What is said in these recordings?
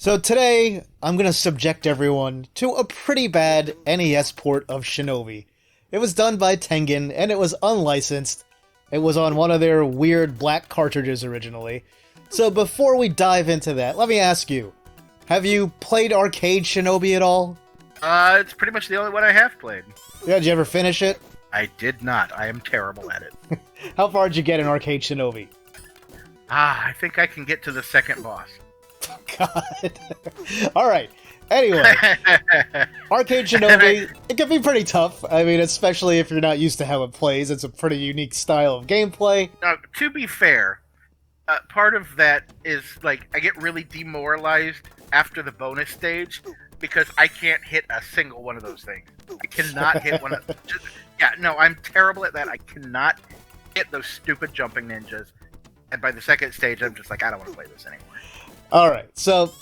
So today, I'm going to subject everyone to a pretty bad NES port of Shinobi. It was done by Tengen, and it was unlicensed. It was on one of their weird black cartridges originally. So before we dive into that, let me ask you, have you played Arcade Shinobi at all? It's pretty much the only one I have played. Yeah, did you ever finish it? I did not. I am terrible at it. How far did you get in Arcade Shinobi? I think I can get to the second boss. God. Alright. Anyway, Arcade Shinobi, it can be pretty tough. I mean, especially if you're not used to how it plays. It's a pretty unique style of gameplay. Now, to be fair, part of that is, like, I get really demoralized after the bonus stage because I can't hit a single one of those things. I cannot hit one of... I'm terrible at that. I cannot hit those stupid jumping ninjas. And by the second stage, I'm just like, I don't want to play this anymore. Alright, so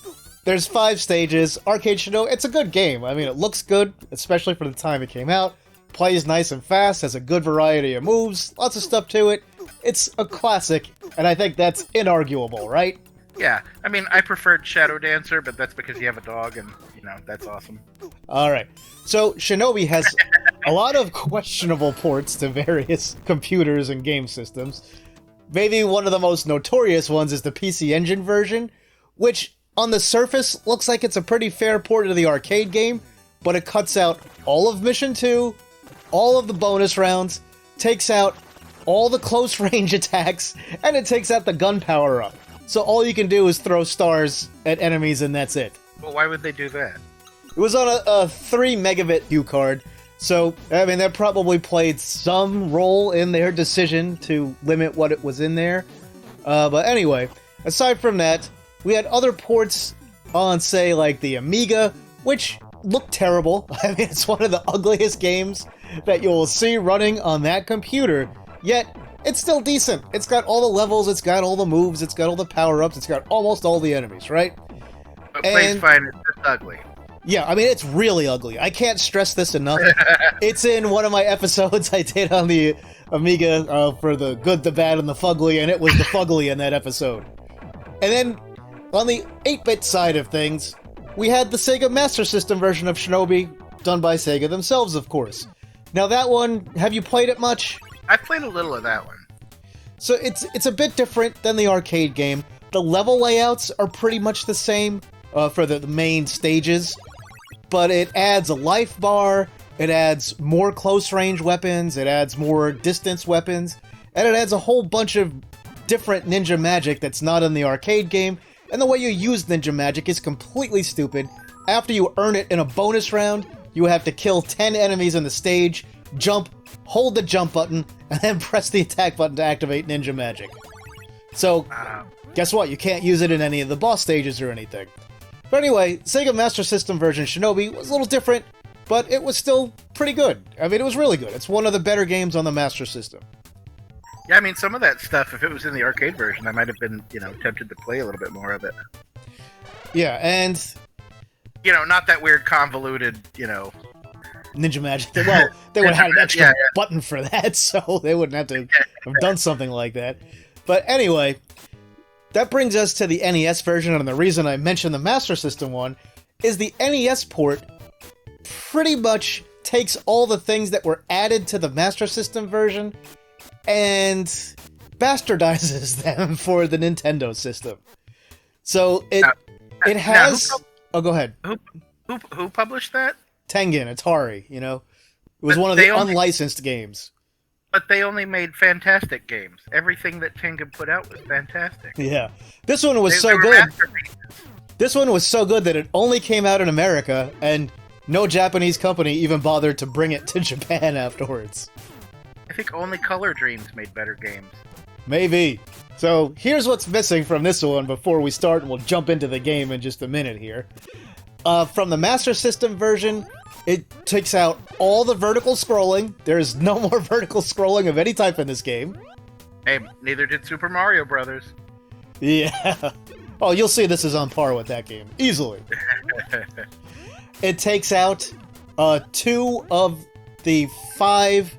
there's 5 stages. Arcade Shinobi, it's a good game. I mean, it looks good, especially for the time it came out. Plays nice and fast, has a good variety of moves, lots of stuff to it. It's a classic, and I think that's inarguable, right? Yeah, I mean, I preferred Shadow Dancer, but that's because you have a dog, and, that's awesome. Alright, so Shinobi has a lot of questionable ports to various computers and game systems. Maybe one of the most notorious ones is the PC Engine version, which, on the surface, looks like it's a pretty fair port of the arcade game, but it cuts out all of Mission 2, all of the bonus rounds, takes out all the close-range attacks, and it takes out the gun power-up. So all you can do is throw stars at enemies and that's it. Well, why would they do that? It was on a 3 megabit U card, so, I mean, that probably played some role in their decision to limit what it was in there. But anyway, aside from that, we had other ports on, say, like the Amiga, which looked terrible. I mean, it's one of the ugliest games that you'll see running on that computer, yet it's still decent. It's got all the levels, it's got all the moves, it's got all the power-ups, it's got almost all the enemies, right? It plays fine, it's just ugly. Yeah, I mean, it's really ugly. I can't stress this enough. It's in one of my episodes I did on the Amiga for the good, the bad, and the fugly, and it was the fugly in that episode. And then, on the 8-bit side of things, we had the Sega Master System version of Shinobi, done by Sega themselves, of course. Now that one, have you played it much? I've played a little of that one. So it's a bit different than the arcade game. The level layouts are pretty much the same for the main stages, but it adds a life bar, it adds more close-range weapons, it adds more distance weapons, and it adds a whole bunch of different ninja magic that's not in the arcade game, and the way you use ninja magic is completely stupid. After you earn it in a bonus round, you have to kill 10 enemies on the stage, jump, hold the jump button, and then press the attack button to activate ninja magic. So, guess what? You can't use it in any of the boss stages or anything. But anyway, Sega Master System version Shinobi was a little different, but it was still pretty good. I mean, it was really good. It's one of the better games on the Master System. Yeah, I mean, some of that stuff, if it was in the arcade version, I might have been, tempted to play a little bit more of it. Yeah, and... not that weird convoluted, Ninja magic. Well, they would have had an extra button for that, so they wouldn't have to have done something like that. But anyway, that brings us to the NES version, and the reason I mentioned the Master System one is the NES port pretty much takes all the things that were added to the Master System version and bastardizes them for the Nintendo system. So it has... Oh, go ahead. Who published that? Tengen, Atari, It was one of the unlicensed games. But they only made fantastic games. Everything that Tengen put out was fantastic. Yeah. This one was so good. This one was so good that it only came out in America, and no Japanese company even bothered to bring it to Japan afterwards. I think only Color Dreams made better games. Maybe. So, here's what's missing from this one before we start, and we'll jump into the game in just a minute here. From the Master System version, it takes out all the vertical scrolling. There's no more vertical scrolling of any type in this game. Hey, neither did Super Mario Brothers. Yeah. Oh, you'll see this is on par with that game. Easily. It takes out 2 of the 5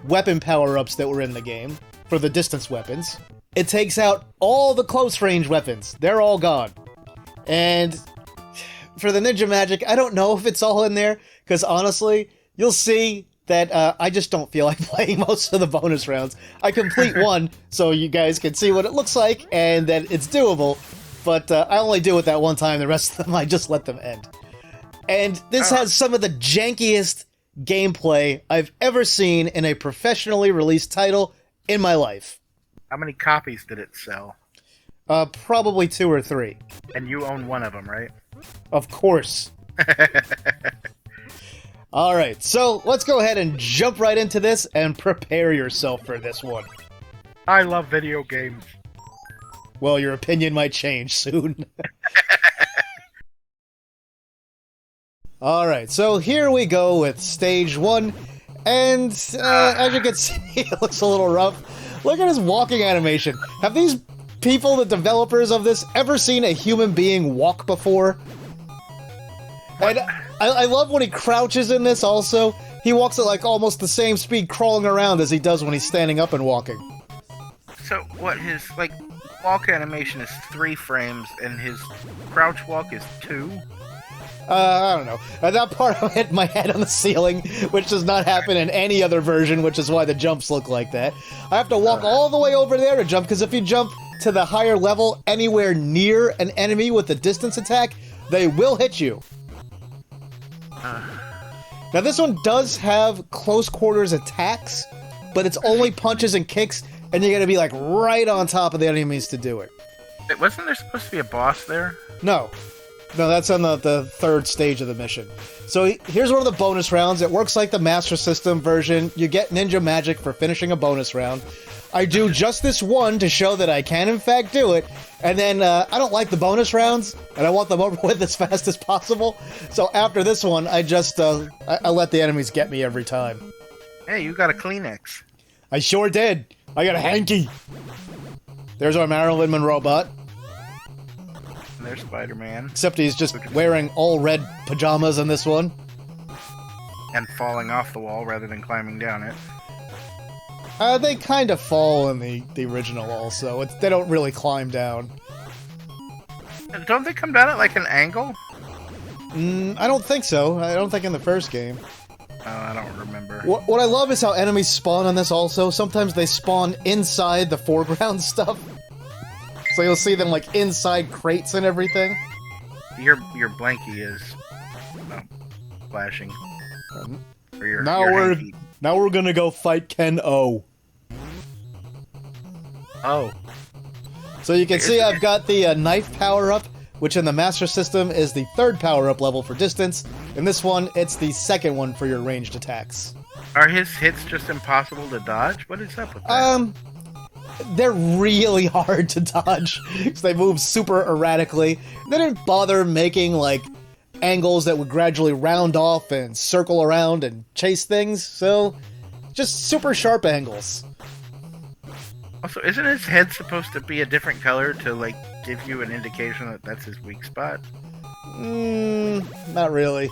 weapon power-ups that were in the game for the distance weapons. It takes out all the close-range weapons. They're all gone. And for the ninja magic, I don't know if it's all in there, because honestly, you'll see that I just don't feel like playing most of the bonus rounds. I complete one, so you guys can see what it looks like, and that it's doable, but I only do it that one time. The rest of them, I just let them end. And this has some of the jankiest gameplay I've ever seen in a professionally released title in my life. How many copies did it sell? Probably 2 or 3. And you own one of them, right? Of course. Alright, so let's go ahead and jump right into this and prepare yourself for this one. I love video games. Well, your opinion might change soon. Alright, so here we go with stage 1, and as you can see, it looks a little rough. Look at his walking animation. Have these people, the developers of this, ever seen a human being walk before? And I love when he crouches in this also. He walks at like almost the same speed crawling around as he does when he's standing up and walking. So what, his like walk animation is 3 frames and his crouch walk is 2? I don't know. At that part, I hit my head on the ceiling, which does not happen in any other version, which is why the jumps look like that. I have to walk all the way over there to jump, because if you jump to the higher level anywhere near an enemy with a distance attack, they will hit you. Now, this one does have close quarters attacks, but it's only punches and kicks, and you gotta be like right on top of the enemies to do it. Wait, wasn't there supposed to be a boss there? No, that's on the 3rd stage of the mission. So here's one of the bonus rounds. It works like the Master System version. You get ninja magic for finishing a bonus round. I do just this one to show that I can in fact do it, and then I don't like the bonus rounds, and I want them over with as fast as possible. So after this one, I just I let the enemies get me every time. Hey, you got a Kleenex. I sure did. I got a hanky. There's our Marilyn Monroe bot. And there's Spider-Man. Except he's just wearing all red pajamas in this one. And falling off the wall rather than climbing down it. They kind of fall in the original also. They don't really climb down. Don't they come down at like an angle? I don't think so. I don't think in the first game. Oh, I don't remember. What I love is how enemies spawn on this also. Sometimes they spawn inside the foreground stuff. So you'll see them like inside crates and everything. Your blankie is flashing. Now we're gonna go fight Ken O. Oh. So you can see I've got the knife power-up, which in the Master System is the 3rd power-up level for distance. In this one, it's the 2nd one for your ranged attacks. Are his hits just impossible to dodge? What is up with that? They're really hard to dodge, because they move super erratically. They didn't bother making, like, angles that would gradually round off and circle around and chase things, so just super sharp angles. Also, isn't his head supposed to be a different color to, like, give you an indication that that's his weak spot? Not really.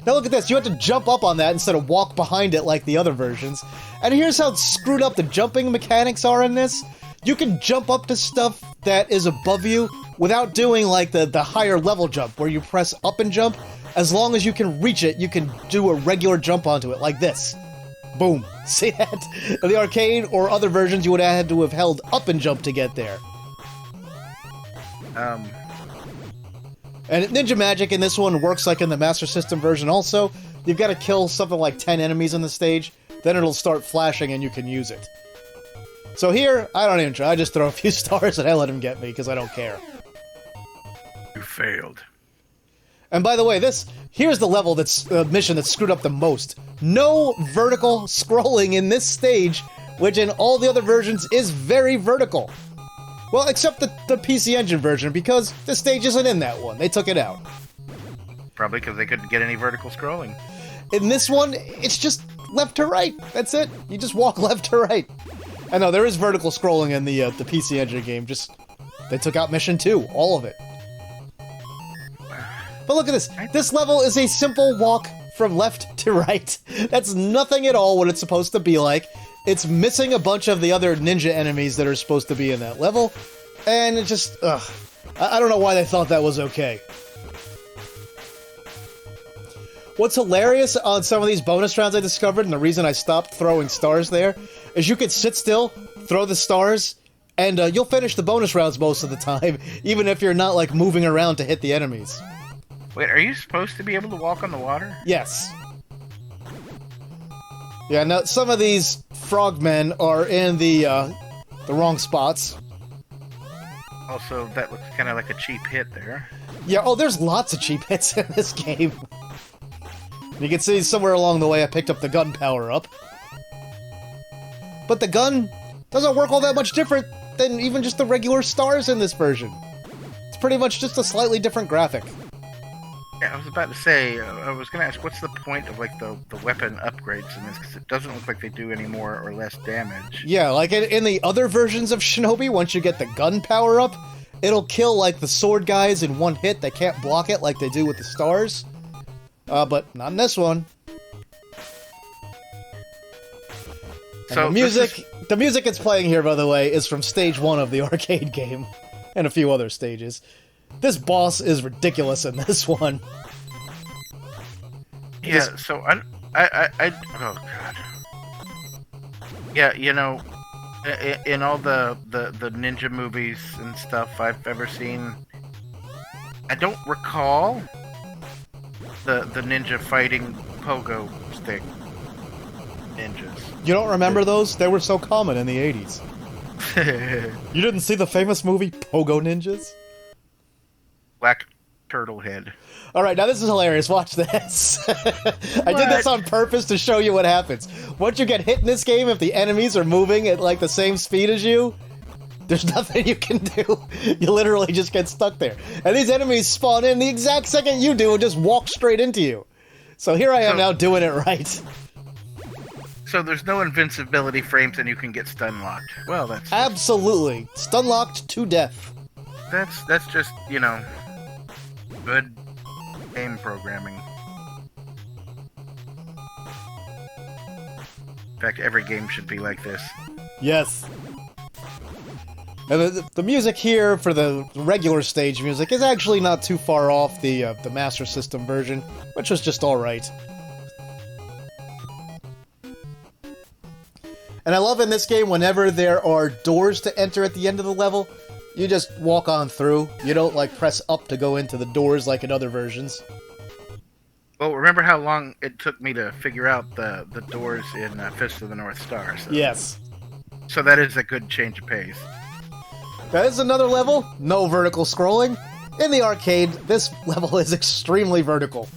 Now look at this, you have to jump up on that instead of walk behind it like the other versions. And here's how screwed up the jumping mechanics are in this. You can jump up to stuff that is above you without doing like the higher level jump where you press up and jump. As long as you can reach it, you can do a regular jump onto it like this. Boom. See that? In the arcade or other versions, you would have had to have held up and jump to get there. And ninja magic in this one works like in the Master System version also. You've got to kill something like 10 enemies on the stage, then it'll start flashing and you can use it. So here, I don't even try, I just throw a few stars and I let him get me, because I don't care. You failed. And by the way, here's the level that's mission that screwed up the most. No vertical scrolling in this stage, which in all the other versions is very vertical. Well, except the PC Engine version, because the stage isn't in that one. They took it out. Probably because they couldn't get any vertical scrolling. In this one, it's just left to right. That's it. You just walk left to right. I know, there is vertical scrolling in the PC Engine game, just they took out Mission 2, all of it. But look at this. This level is a simple walk from left to right. That's nothing at all what it's supposed to be like. It's missing a bunch of the other ninja enemies that are supposed to be in that level. And it just, I don't know why they thought that was okay. What's hilarious on some of these bonus rounds I discovered, and the reason I stopped throwing stars there, is you could sit still, throw the stars, and you'll finish the bonus rounds most of the time, even if you're not, like, moving around to hit the enemies. Wait, are you supposed to be able to walk on the water? Yes. Yeah, now, some of these frogmen are in the wrong spots. Also, that looks kind of like a cheap hit there. Yeah, oh, there's lots of cheap hits in this game. You can see somewhere along the way I picked up the gun power-up. But the gun doesn't work all that much different than even just the regular stars in this version. It's pretty much just a slightly different graphic. Yeah, I was about to say, I was going to ask, what's the point of, like, the weapon upgrades in this? Because it doesn't look like they do any more or less damage. Yeah, like in the other versions of Shinobi, once you get the gun power-up, it'll kill, like, the sword guys in one hit. They can't block it like they do with the stars. But not in this one. So the music it's playing here, by the way, is from stage 1 of the arcade game, and a few other stages. This boss is ridiculous in this one. Yeah, so I oh god. Yeah, you know, in all the ninja movies and stuff I've ever seen, I don't recall the ninja fighting pogo stick ninjas. You don't remember those? They were so common in the 80s. You didn't see the famous movie Pogo Ninjas? Black turtle head. Alright, now this is hilarious. Watch this. I did this on purpose to show you what happens. Once you get hit in this game, if the enemies are moving at like the same speed as you, there's nothing you can do. You literally just get stuck there. And these enemies spawn in the exact second you do and just walk straight into you. So here I am now doing it right. So there's no invincibility frames and you can get stun locked. Well, that's... Absolutely. Stun locked to death. That's just, you know, good game programming. In fact, every game should be like this. Yes. And the music here for the regular stage music is actually not too far off the Master System version, which was just alright. And I love in this game, whenever there are doors to enter at the end of the level, you just walk on through. You don't, like, press up to go into the doors like in other versions. Well, remember how long it took me to figure out the doors in Fist of the North Star? So. Yes. So that is a good change of pace. That is another level. No vertical scrolling. In the arcade, this level is extremely vertical.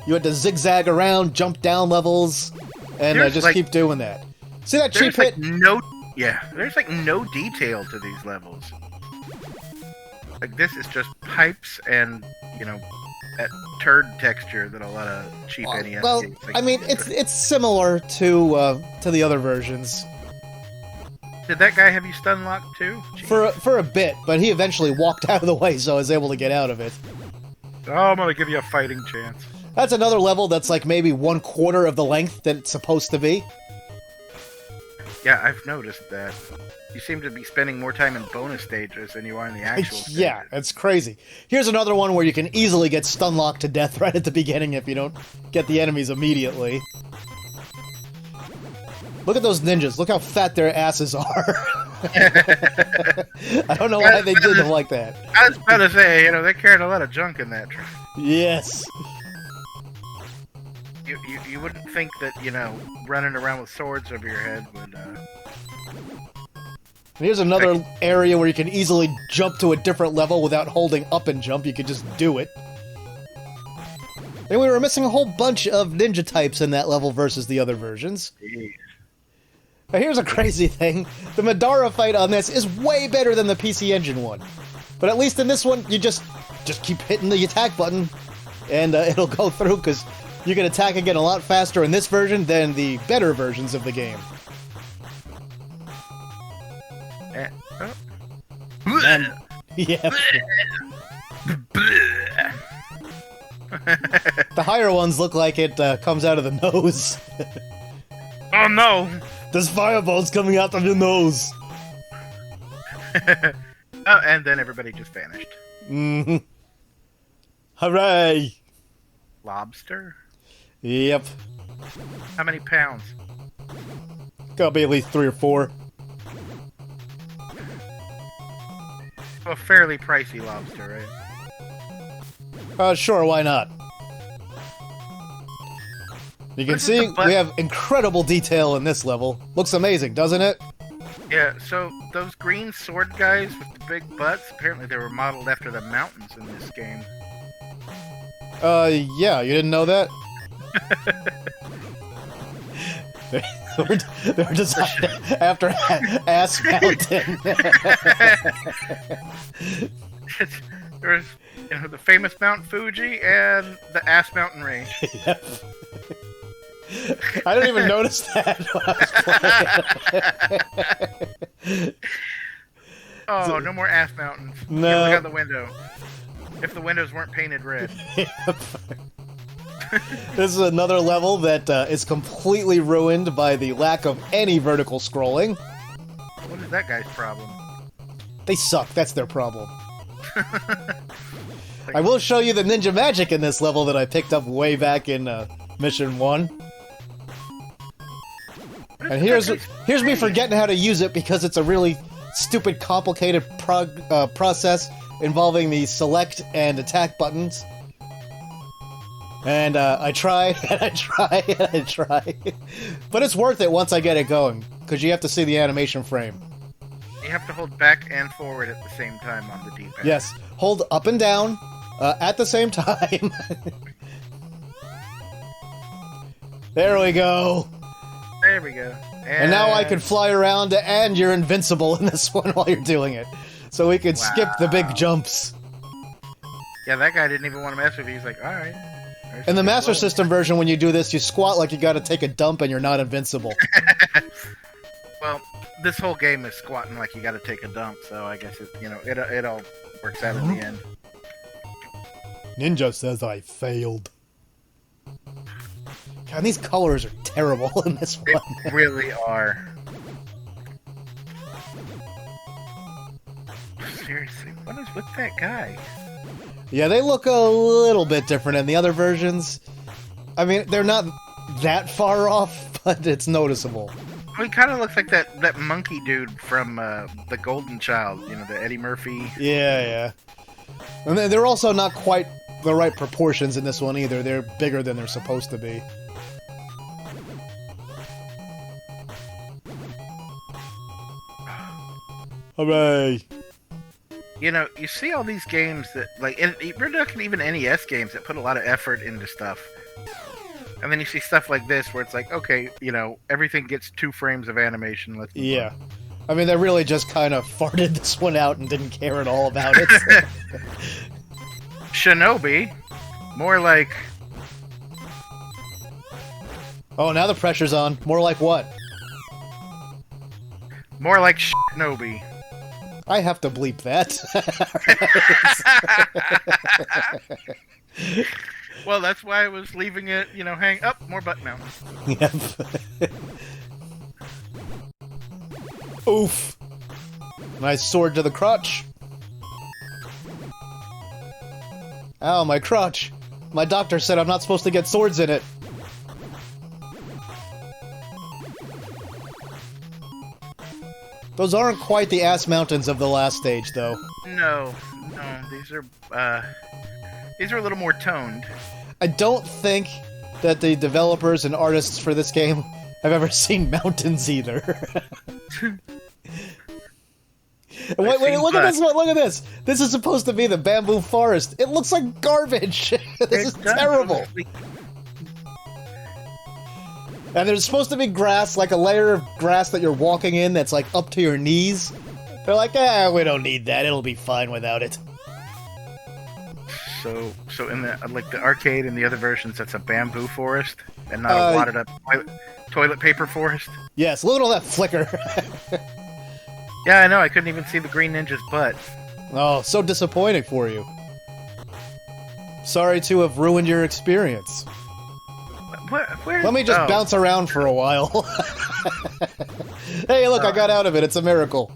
You had to zigzag around, jump down levels, and just keep doing that. See that cheap hit? There's like no detail to these levels. Like, this is just pipes and, you know, that turd texture that a lot of cheap NES well, games. I mean, it's similar to the other versions. Did that guy have you stun locked too? Jeez. For a bit, but he eventually walked out of the way, so I was able to get out of it. Oh, I'm gonna give you a fighting chance. That's another level that's like maybe 1/4 of the length that it's supposed to be. Yeah, I've noticed that. You seem to be spending more time in bonus stages than you are in the actual stages. Yeah, it's crazy. Here's another one where you can easily get stun locked to death right at the beginning if you don't get the enemies immediately. Look at those ninjas. Look how fat their asses are. I don't know why they did them like that. I was about to say, you know, they carried a lot of junk in that truck. Yes. You wouldn't think that, you know, running around with swords over your head would, Here's another area where you can easily jump to a different level without holding up and jump. You can just do it. And we were missing a whole bunch of ninja types in that level versus the other versions. Now here's a crazy thing. The Madara fight on this is way better than the PC Engine one. But at least in this one, you just keep hitting the attack button, and it'll go through, because you can attack again a lot faster in this version than the better versions of the game. Yeah. The higher ones look like it comes out of the nose. Oh no! There's fireballs coming out of your nose. Oh, and then everybody just vanished. Mm-hmm. Hooray! Lobster? Yep. How many pounds? Gotta be at least 3 or 4. A fairly pricey lobster, right? Sure, why not? You can see we have incredible detail in this level. Looks amazing, doesn't it? Yeah, so those green sword guys with the big butts, apparently they were modeled after the mountains in this game. Yeah, you didn't know that? they were designed after Ass Mountain. There's, the famous Mount Fuji and the Ass Mountain Range. Yep. I didn't even notice that when I was playing. Oh, no more Ass Mountains. No. Look out the window. If the windows weren't painted red. Yep. This is another level that is completely ruined by the lack of any vertical scrolling. What is that guy's problem? They suck, that's their problem. I will show you the ninja magic in this level that I picked up way back in Mission 1. And here's me forgetting how to use it because it's a really stupid, complicated process involving the select and attack buttons. And I try, and I try, and I try. But it's worth it once I get it going, because you have to see the animation frame. You have to hold back and forward at the same time on the D-pad. Yes, hold up and down at the same time. There we go. There we go. And now I can fly around, and you're invincible in this one while you're doing it. So we could skip the big jumps. Yeah, that guy didn't even want to mess with you. He's like, alright. In the Master System version, when you do this, you squat like you gotta take a dump and you're not invincible. Well, this whole game is squatting like you gotta take a dump, so I guess it all works out in the end. Ninja says I failed. God, these colors are terrible in this one. They really are. Seriously, what is with that guy? Yeah, they look a little bit different in the other versions. I mean, they're not that far off, but it's noticeable. Well, he kind of looks like that monkey dude from The Golden Child, the Eddie Murphy. Yeah. And they're also not quite the right proportions in this one either. They're bigger than they're supposed to be. Hooray! You see all these games that, we're talking even NES games that put a lot of effort into stuff. And then you see stuff like this where it's like, okay, everything gets 2 frames of animation. Let's move on. I mean, they really just kind of farted this one out and didn't care at all about it. Shinobi, more like... Oh, now the pressure's on. More like what? More like Shinobi. I have to bleep that. Well, that's why I was leaving it, hang up, more button mounts. Yep. Oof. Nice sword to the crotch. Ow, my crotch. My doctor said I'm not supposed to get swords in it. Those aren't quite the ass mountains of the last stage, though. No, these are a little more toned. I don't think that the developers and artists for this game have ever seen mountains either. Wait, look at this one, look at this! This is supposed to be the bamboo forest. It looks like garbage! This is terrible! And there's supposed to be grass, like a layer of grass that you're walking in that's like up to your knees. They're like, we don't need that, it'll be fine without it. So in the the arcade and the other versions, that's a bamboo forest and not a wadded up toilet paper forest. Yes, look at all that flicker. Yeah, I know. I couldn't even see the green ninja's butt. Oh, so disappointing for you. Sorry to have ruined your experience. Where? Let me just bounce around for a while. Hey, look, I got out of it. It's a miracle.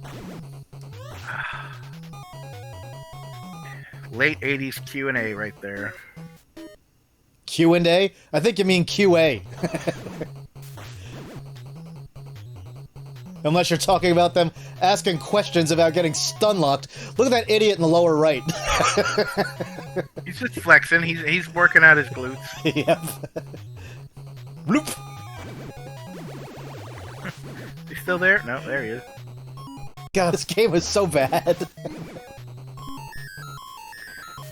Late 80s Q&A right there. Q&A? I think you mean QA. Unless you're talking about them asking questions about getting stun-locked. Look at that idiot in the lower right. He's just flexing. He's working out his glutes. Yep. Bloop. He's still there? No, there he is. God, this game is so bad.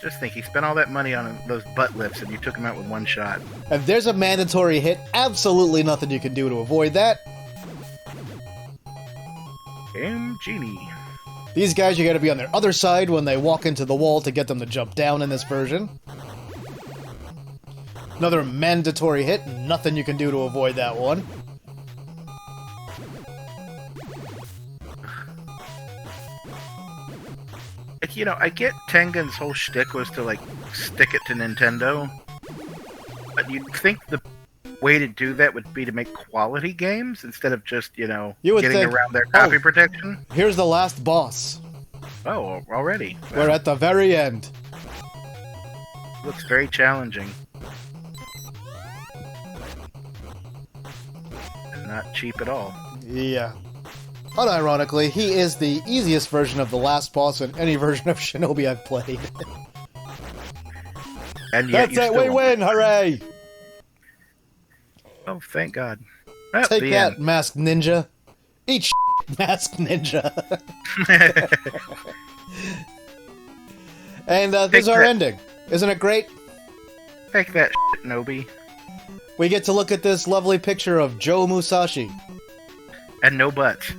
Just think, he spent all that money on those butt lifts and you took him out with one shot. If there's a mandatory hit, absolutely nothing you can do to avoid that. Game Genie. These guys, you gotta be on their other side when they walk into the wall to get them to jump down in this version. Another mandatory hit, nothing you can do to avoid that one. You know, I get Tengen's whole shtick was to, like, stick it to Nintendo. But you'd think the way to do that would be to make quality games instead of just, you know, getting around their copy protection. Here's the last boss. Oh, already? We're at the very end. Looks very challenging. And not cheap at all. Yeah. Unironically, he is the easiest version of the last boss in any version of Shinobi I've played. And yet That's it, we win! Hooray! Oh, thank God. Well, Take that, end. Masked Ninja. Eat Masked Ninja. And this is our ending. Isn't it great? Take that, Nobi. We get to look at this lovely picture of Joe Musashi. And no butts.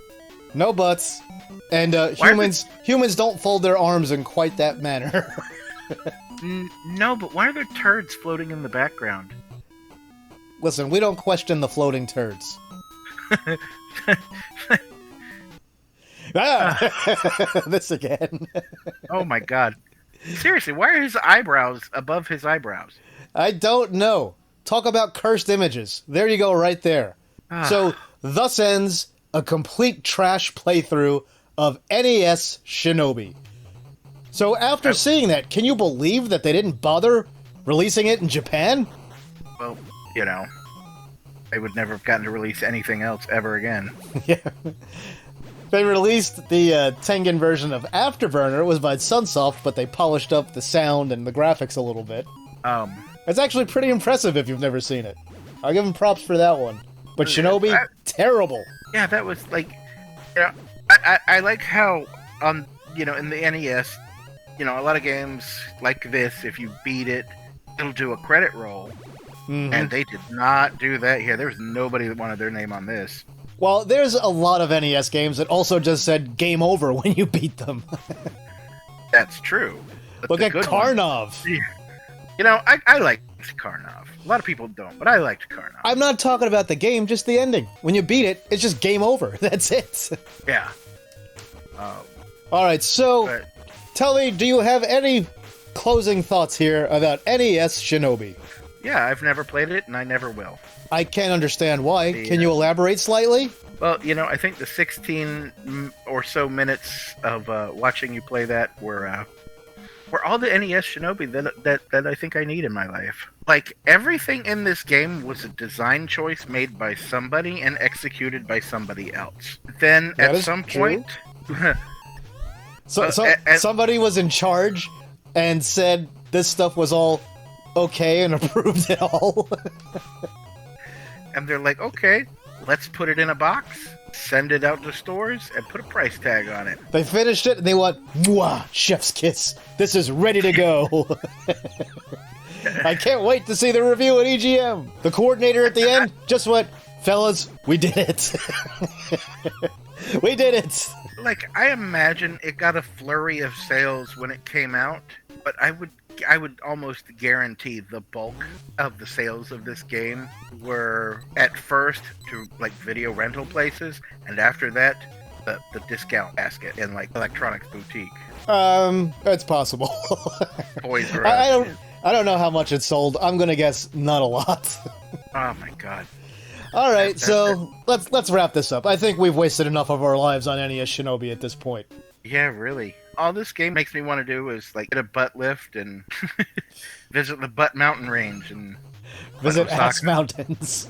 No butts. And humans don't fold their arms in quite that manner. No, but why are there turds floating in the background? Listen, we don't question the floating turds. This again. Oh my God. Seriously, why are his eyebrows above his eyebrows? I don't know. Talk about cursed images. There you go, right there. So, thus ends a complete trash playthrough of NES Shinobi. So, after seeing that, can you believe that they didn't bother releasing it in Japan? Well, you know, they would never have gotten to release anything else ever again. Yeah. They released the Tengen version of Afterburner. It was by Sunsoft, but they polished up the sound and the graphics a little bit. It's actually pretty impressive if you've never seen it. I'll give them props for that one. But Shinobi, terrible. Yeah, that was like, you know, I like how, you know, in the NES, you know, a lot of games like this, if you beat it, it'll do a credit roll. Mm-hmm. And they did not do that here. There was nobody that wanted their name on this. Well, there's a lot of NES games that also just said game over when you beat them. That's true. Look at Karnov. You know, I liked Karnov. A lot of people don't, but I liked Karnov. I'm not talking about the game, just the ending. When you beat it, it's just game over. That's it. Yeah. Alright, so, tell me, do you have any closing thoughts here about NES Shinobi? Yeah, I've never played it, and I never will. I can't understand why. Can you elaborate slightly? Well, you know, I think the 16 or so minutes of watching you play that were all the NES Shinobi that I think I need in my life. Like, everything in this game was a design choice made by somebody and executed by somebody else. Then, at some point... somebody was in charge and said this stuff was all okay and approved it all. And they're like, okay, let's put it in a box, send it out to stores, and put a price tag on it. They finished it, and they went, mwah, chef's kiss. This is ready to go. I can't wait to see the review at EGM. The coordinator at the end just went, fellas, we did it. We did it. Like, I imagine it got a flurry of sales when it came out, but I would almost guarantee the bulk of the sales of this game were at first to like video rental places, and after that the discount basket in like electronics boutique. It's possible. Toys R Us. I don't know how much it sold. I'm gonna guess not a lot. Oh my God. All right, so let's wrap this up. I think we've wasted enough of our lives on NES Shinobi at this point. Yeah, really. All this game makes me want to do is like get a butt lift and visit the Butt Mountain Range and Visit Osaka. Axe Mountains.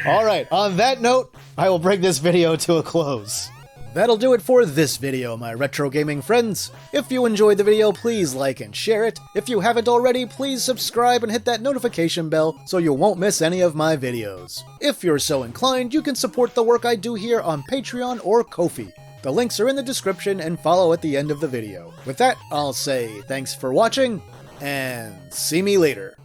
Alright, on that note, I will bring this video to a close. That'll do it for this video, my retro gaming friends. If you enjoyed the video, please like and share it. If you haven't already, please subscribe and hit that notification bell so you won't miss any of my videos. If you're so inclined, you can support the work I do here on Patreon or Ko-fi. The links are in the description and follow at the end of the video. With that, I'll say thanks for watching, and see me later.